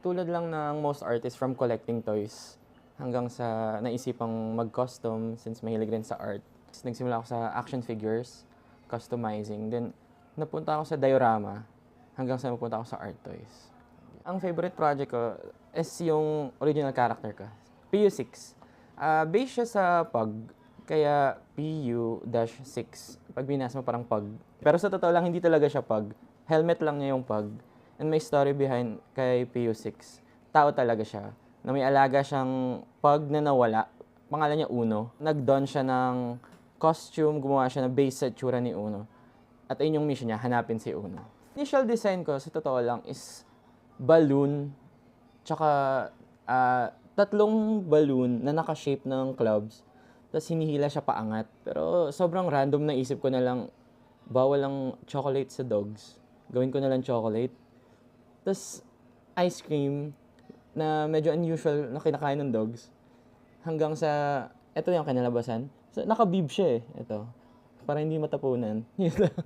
Tulad lang ng most artists from collecting toys hanggang sa naisipang mag-custom since mahilig rin sa art. Nagsimula ako sa action figures, customizing, then napunta ako sa diorama hanggang sa napunta ako sa art toys. Ang favorite project ko is yung original character ko, PU6. Base siya sa pug, kaya PU-6. Pag binasa mo parang pug. Pero sa totoo lang, hindi talaga siya pug. Helmet lang niya yung pug. And may story behind kay PU6. Tao talaga siya. Na may alaga siyang pug na nawala. Pangalan niya Uno. Nag-don siya ng costume, gumawa siya na base sa tsura ni Uno. At ayun yung mission niya, hanapin si Uno. Initial design ko, sa totoo lang, is balloon, tsaka tatlong balloon na naka-shape ng clubs. Tapos hinihila siya paangat. Pero sobrang random na isip ko na lang, bawal ang chocolate sa dogs. Gawin ko na lang chocolate. Tapos ice cream na medyo unusual na kinakain ng dogs. Hanggang sa, eto yung kinalabasan. So, naka-bib siya eh. Ito. Para hindi matapunan. Yun lang.